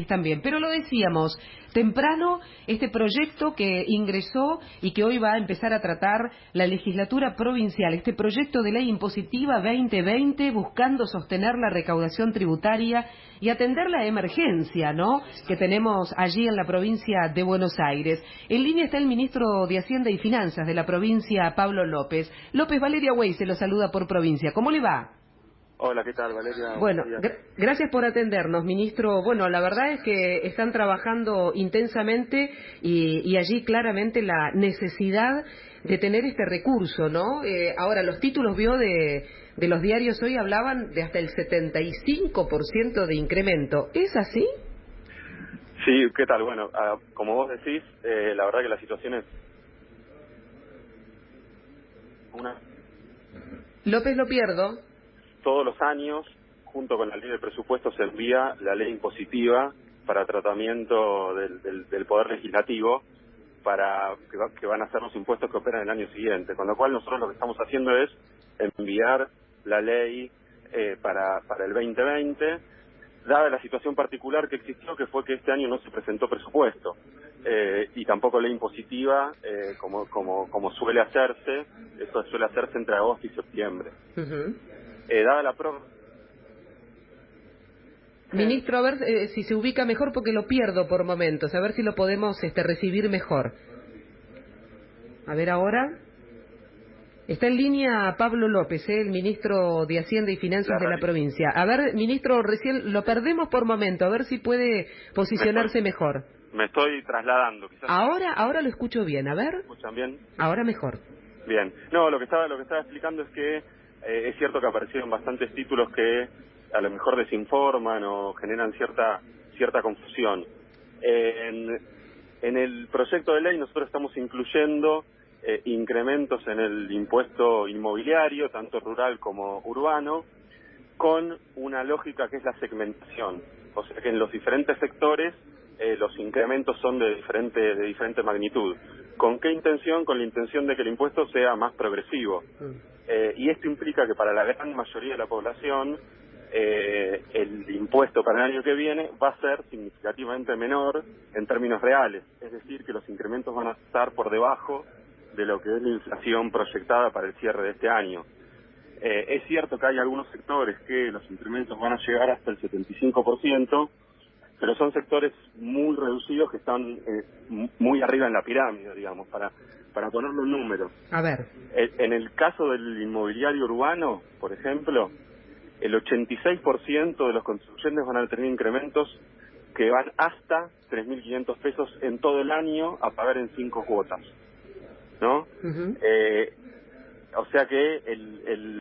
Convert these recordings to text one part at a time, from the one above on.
también. Pero lo decíamos, temprano este proyecto que ingresó y que hoy va a empezar a tratar la legislatura provincial, este proyecto de ley impositiva 2020 buscando sostener la recaudación tributaria y atender la emergencia, ¿no?, que tenemos allí en la provincia de Buenos Aires. En línea está el ministro de Hacienda y Finanzas de la provincia, Pablo López. López, Valeria Wey se lo saluda por provincia. ¿Cómo le va? Hola, ¿qué tal, Valeria? Bueno, Buenos días. gracias por atendernos, ministro. Bueno, la verdad es que están trabajando intensamente y allí claramente la necesidad de tener este recurso, ¿no? Ahora, los títulos de los diarios hoy hablaban de hasta el 75% de incremento. ¿Es así? Sí, ¿qué tal? Bueno, como vos decís, la verdad que la situación es una... López, lo pierdo. Todos los años, junto con la ley de presupuesto, se envía la ley impositiva para tratamiento del Poder Legislativo para que van a ser los impuestos que operan el año siguiente. Con lo cual nosotros lo que estamos haciendo es enviar la ley para el 2020, dada la situación particular que existió, que fue que este año no se presentó presupuesto y tampoco ley impositiva como suele hacerse. Eso suele hacerse entre agosto y septiembre. Dada la Ministro, a ver si se ubica mejor porque lo pierdo por momentos, a ver si lo podemos recibir mejor. A ver ahora. Está en línea Pablo López, el ministro de Hacienda y Finanzas de la provincia. A ver, ministro, recién lo perdemos por momento, a ver si puede posicionarse mejor. Me estoy trasladando, quizás. Ahora lo escucho bien, a ver. ¿Me escuchan bien? Ahora mejor. Bien. No, lo que estaba explicando es que es cierto que aparecieron bastantes títulos que a lo mejor desinforman o generan cierta confusión. En el proyecto de ley nosotros estamos incluyendo incrementos en el impuesto inmobiliario, tanto rural como urbano, con una lógica que es la segmentación. O sea que en los diferentes sectores los incrementos son de diferente magnitud. ¿Con qué intención? Con la intención de que el impuesto sea más progresivo. Y esto implica que para la gran mayoría de la población el impuesto para el año que viene va a ser significativamente menor en términos reales. Es decir, que los incrementos van a estar por debajo de lo que es la inflación proyectada para el cierre de este año. Es cierto que hay algunos sectores que los incrementos van a llegar hasta el 75%, pero son sectores muy reducidos que están muy arriba en la pirámide, digamos, para ponerlo en números. A ver. En el caso del inmobiliario urbano, por ejemplo, el 86% de los contribuyentes van a tener incrementos que van hasta 3.500 pesos en todo el año a pagar en 5 cuotas, ¿no? O sea que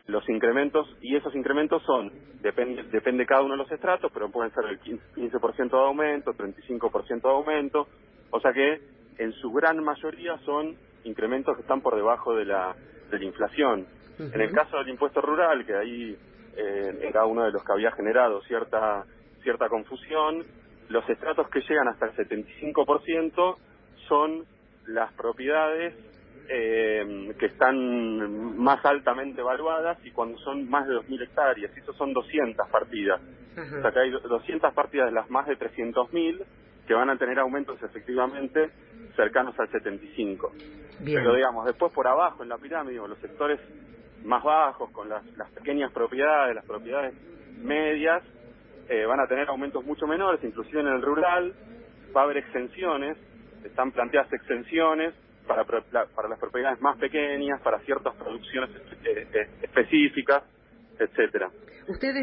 los incrementos, y esos incrementos son, depende cada uno de los estratos, pero pueden ser el 15% de aumento, 35% de aumento, o sea que en su gran mayoría son incrementos que están por debajo de la inflación. En el caso del impuesto rural, que ahí era uno de los que había generado cierta confusión, los estratos que llegan hasta el 75% son las propiedades que están más altamente evaluadas y cuando son más de 2.000 hectáreas, y eso son 200 partidas. O sea que hay 200 partidas de las más de 300.000 que van a tener aumentos efectivamente cercanos al 75. Bien. Pero digamos, después por abajo en la pirámide, los sectores más bajos, con las pequeñas propiedades, las propiedades medias, van a tener aumentos mucho menores, inclusive en el rural va a haber exenciones, están planteadas exenciones para las propiedades más pequeñas, para ciertas producciones específicas, etcétera. Usted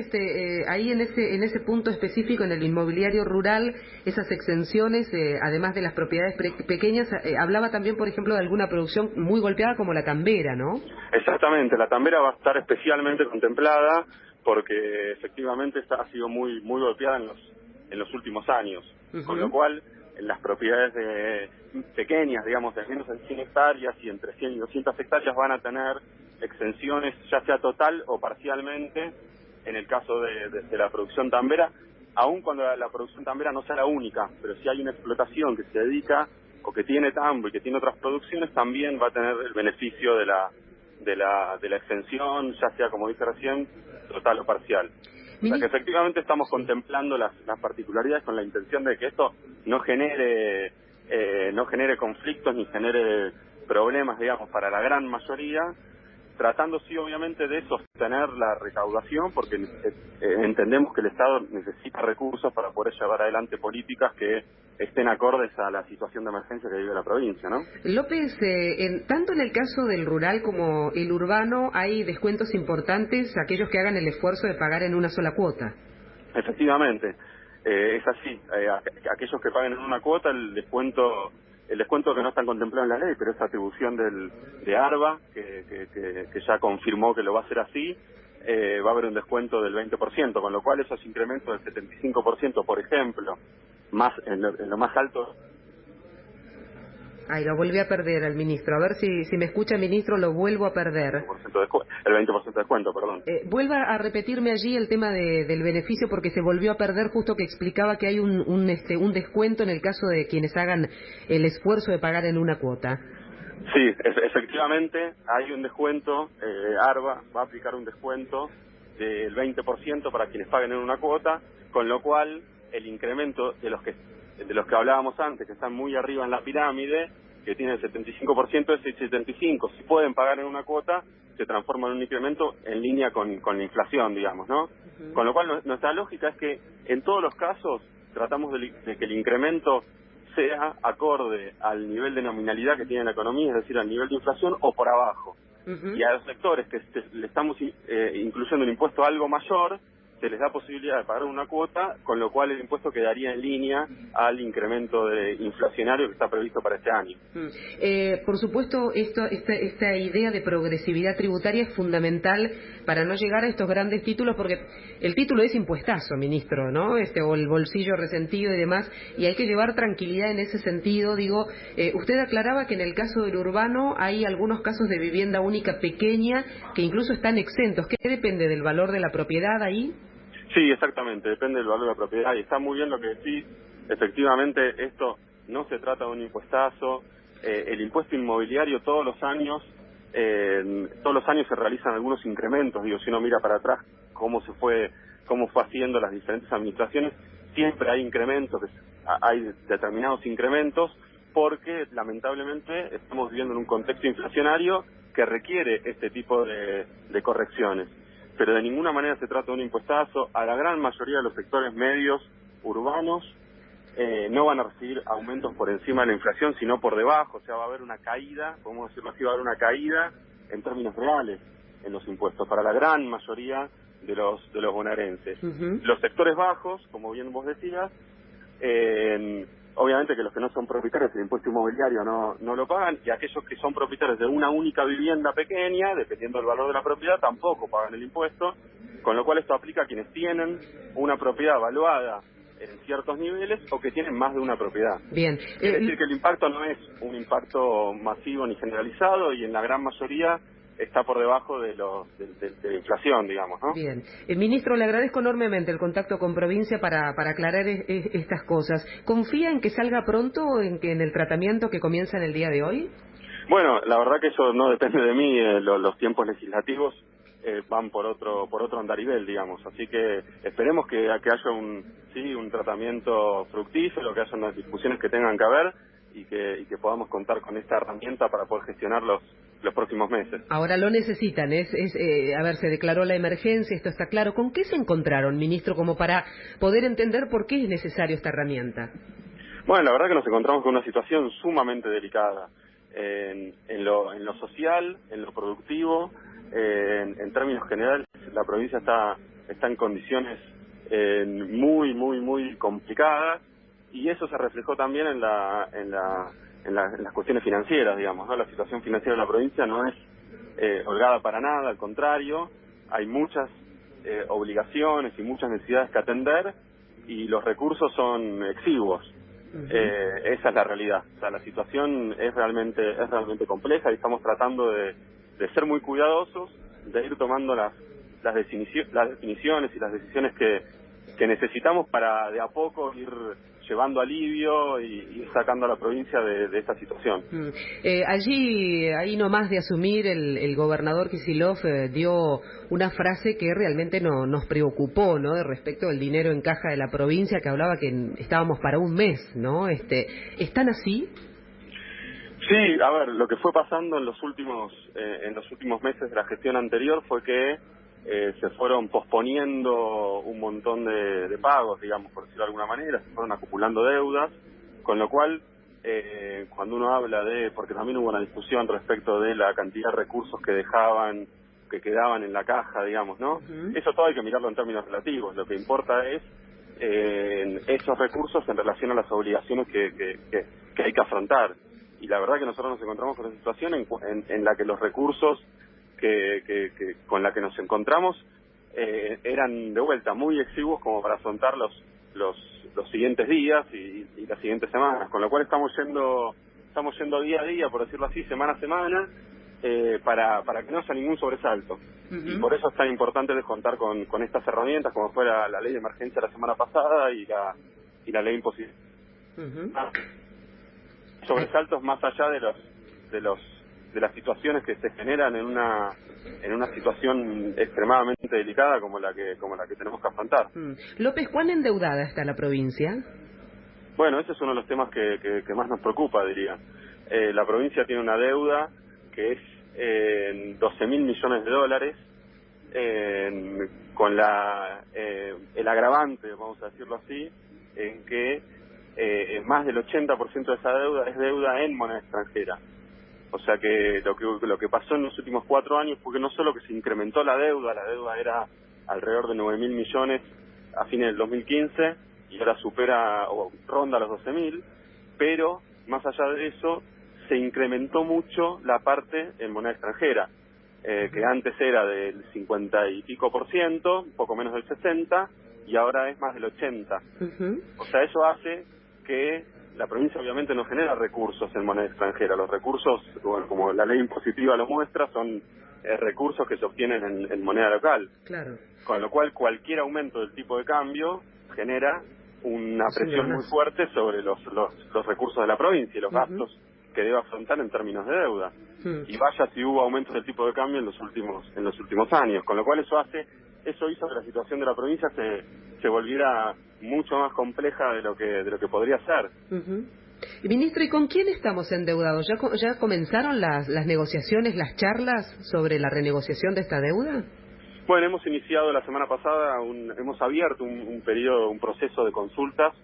ahí en ese punto específico, en el inmobiliario rural, esas exenciones, además de las propiedades pequeñas, hablaba también, por ejemplo, de alguna producción muy golpeada como la tambera, ¿no? Exactamente, la tambera va a estar especialmente contemplada porque efectivamente ha sido muy golpeada en los últimos años, con lo cual en las propiedades pequeñas, digamos, de menos de 100 hectáreas y entre 100 y 200 hectáreas van a tener exenciones ya sea total o parcialmente en el caso de la producción tambera, aun cuando la producción tambera no sea la única, pero si hay una explotación que se dedica o que tiene tambo y que tiene otras producciones, también va a tener el beneficio de la exención, ya sea, como dije recién, total o parcial. O sea que efectivamente estamos contemplando las particularidades con la intención de que esto no genere conflictos ni genere problemas, digamos, para la gran mayoría, tratando sí obviamente de sostener la recaudación, porque entendemos que el Estado necesita recursos para poder llevar adelante políticas que estén acordes a la situación de emergencia que vive la provincia, ¿no? López, tanto en el caso del rural como el urbano hay descuentos importantes a aquellos que hagan el esfuerzo de pagar en una sola cuota. Efectivamente, es así. Aquellos que paguen en una cuota, el descuento que no está contemplado en la ley, pero es atribución de ARBA, que ya confirmó que lo va a hacer así, va a haber un descuento del 20%, con lo cual esos incrementos del 75%, por ejemplo, más en lo más alto. Ay, lo volví a perder al ministro. A ver si me escucha, ministro, lo vuelvo a perder. El 20% de descuento, perdón. Vuelva a repetirme allí el tema del beneficio, porque se volvió a perder justo que explicaba que hay un descuento en el caso de quienes hagan el esfuerzo de pagar en una cuota. Sí, efectivamente hay un descuento. ARBA va a aplicar un descuento del 20% para quienes paguen en una cuota, con lo cual el incremento de los que hablábamos antes, que están muy arriba en la pirámide, que tienen el 75%, ese 75%, si pueden pagar en una cuota, se transforma en un incremento en línea con la inflación, digamos, ¿no? Uh-huh. Con lo cual, nuestra lógica es que en todos los casos tratamos de que el incremento sea acorde al nivel de nominalidad que tiene la economía, es decir, al nivel de inflación o por abajo. Uh-huh. Y a los sectores que le estamos incluyendo un impuesto algo mayor, se les da posibilidad de pagar una cuota, con lo cual el impuesto quedaría en línea al incremento inflacionario que está previsto para este año. Por supuesto, esta idea de progresividad tributaria es fundamental para no llegar a estos grandes títulos, porque el título es impuestazo, ministro, ¿no? O el bolsillo resentido y demás, y hay que llevar tranquilidad en ese sentido. Digo, usted aclaraba que en el caso del urbano hay algunos casos de vivienda única pequeña que incluso están exentos. ¿Qué depende del valor de la propiedad ahí? Sí, exactamente, depende del valor de la propiedad, y está muy bien lo que decís. Efectivamente, esto no se trata de un impuestazo. El impuesto inmobiliario todos los años se realizan algunos incrementos. Digo, si uno mira para atrás cómo fue haciendo las diferentes administraciones, siempre hay incrementos, hay determinados incrementos, porque lamentablemente estamos viviendo en un contexto inflacionario que requiere este tipo de correcciones. Pero de ninguna manera se trata de un impuestazo. A la gran mayoría de los sectores medios urbanos no van a recibir aumentos por encima de la inflación, sino por debajo. O sea, va a haber una caída, podemos decirlo así, va a haber una caída en términos reales en los impuestos para la gran mayoría de los bonaerenses. Uh-huh. Los sectores bajos, como bien vos decías, obviamente que los que no son propietarios del impuesto inmobiliario no lo pagan, y aquellos que son propietarios de una única vivienda pequeña, dependiendo del valor de la propiedad, tampoco pagan el impuesto, con lo cual esto aplica a quienes tienen una propiedad valuada en ciertos niveles o que tienen más de una propiedad. Bien. Es decir, que el impacto no es un impacto masivo ni generalizado, y en la gran mayoría está por debajo de la inflación, digamos, ¿no? Bien. Ministro, le agradezco enormemente el contacto con Provincia para aclarar estas cosas. ¿Confía en que salga pronto en el tratamiento que comienza en el día de hoy? Bueno, la verdad que eso no depende de mí. Los tiempos legislativos van por otro andarivel, digamos. Así que esperemos que haya un tratamiento fructífero, que haya unas discusiones que tengan que haber, y que podamos contar con esta herramienta para poder gestionar los próximos meses. Ahora lo necesitan, a ver, se declaró la emergencia, esto está claro. ¿Con qué se encontraron, ministro, como para poder entender por qué es necesaria esta herramienta? Bueno, la verdad que nos encontramos con una situación sumamente delicada en lo social, en lo productivo, en términos generales. La provincia está en condiciones muy, muy, muy complicadas, y eso se reflejó también en las cuestiones financieras, digamos, ¿no? La situación financiera de la provincia no es holgada para nada, al contrario, hay muchas obligaciones y muchas necesidades que atender, y los recursos son exiguos. Uh-huh. Esa es la realidad. O sea, la situación es realmente compleja, y estamos tratando de ser muy cuidadosos, de ir tomando las definiciones y las decisiones que necesitamos para de a poco ir llevando alivio y sacando a la provincia de esta situación. Allí, ahí nomás de asumir, el gobernador Kicillof dio una frase que realmente nos preocupó, ¿no? Respecto del dinero en caja de la provincia, que hablaba que estábamos para un mes, ¿no? ¿Están así? Sí, a ver, lo que fue pasando en los últimos meses de la gestión anterior fue que se fueron posponiendo un montón de pagos, digamos, por decirlo de alguna manera, se fueron acumulando deudas, con lo cual, cuando uno habla porque también hubo una discusión respecto de la cantidad de recursos que quedaban en la caja, digamos, ¿no? Eso todo hay que mirarlo en términos relativos, lo que importa es esos recursos en relación a las obligaciones que hay que afrontar. Y la verdad que nosotros nos encontramos con una situación en la que los recursos con la que nos encontramos eran de vuelta muy exiguos como para afrontar los siguientes días y las siguientes semanas, con lo cual estamos yendo día a día, por decirlo así, semana a semana, para que no haya ningún sobresalto. Y por eso es tan importante contar con estas herramientas, como fue la ley de emergencia la semana pasada y la ley imposible. Sobresaltos más allá de las situaciones que se generan en una situación extremadamente delicada como la que tenemos que afrontar. López, ¿cuán endeudada está la provincia? Bueno, ese es uno de los temas que más nos preocupa, diría. La provincia tiene una deuda que es $12.000 millones, con el agravante, vamos a decirlo así, en que más del 80% de esa deuda es deuda en moneda extranjera. O sea que lo que pasó en los últimos 4 años fue que no solo que se incrementó la deuda era alrededor de 9.000 millones a fines del 2015 y ahora supera o ronda los 12.000, pero más allá de eso se incrementó mucho la parte en moneda extranjera, que antes era del 50 y pico %, un poco menos del 60, y ahora es más del 80. O sea, eso hace que la provincia obviamente no genera recursos en moneda extranjera. Los recursos, bueno, como la ley impositiva lo muestra, son recursos que se obtienen en moneda local. Claro. Con lo cual, cualquier aumento del tipo de cambio genera una presión muy fuerte sobre los recursos de la provincia y los gastos que debe afrontar en términos de deuda. Y vaya si hubo aumentos del tipo de cambio en los últimos años. Con lo cual eso hizo que la situación de la provincia se volviera mucho más compleja de lo que podría ser. Ministro, ¿y con quién estamos endeudados? ¿Ya comenzaron las negociaciones, las charlas sobre la renegociación de esta deuda? Bueno, hemos iniciado la semana pasada, hemos abierto un proceso de consultas.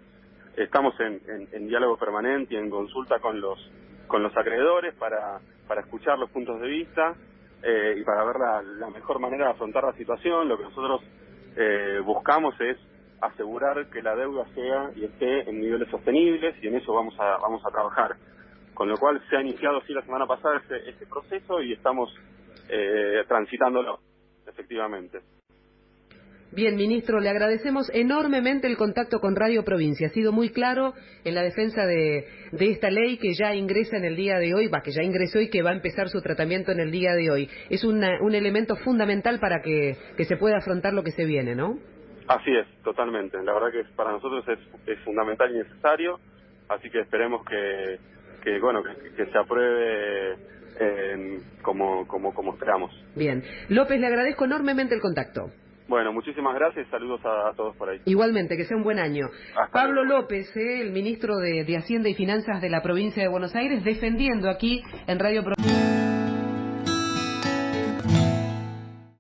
Estamos en diálogo permanente y en consulta con los acreedores para escuchar los puntos de vista y para ver la mejor manera de afrontar la situación. Lo que nosotros buscamos es asegurar que la deuda sea y esté en niveles sostenibles, y en eso vamos a trabajar. Con lo cual se ha iniciado sí la semana pasada este proceso y estamos transitándolo, efectivamente. Bien, ministro, le agradecemos enormemente el contacto con Radio Provincia. Ha sido muy claro en la defensa de esta ley que ya ingresa en el día de hoy, que ya ingresó y que va a empezar su tratamiento en el día de hoy. Es un elemento fundamental para que se pueda afrontar lo que se viene, ¿no? Así es, totalmente. La verdad que para nosotros es fundamental y necesario, así que esperemos que se apruebe como esperamos. Bien. López, le agradezco enormemente el contacto. Bueno, muchísimas gracias y saludos a todos por ahí. Igualmente, que sea un buen año. Pablo luego. López, el ministro de Hacienda y Finanzas de la provincia de Buenos Aires, defendiendo aquí en Radio Provincia.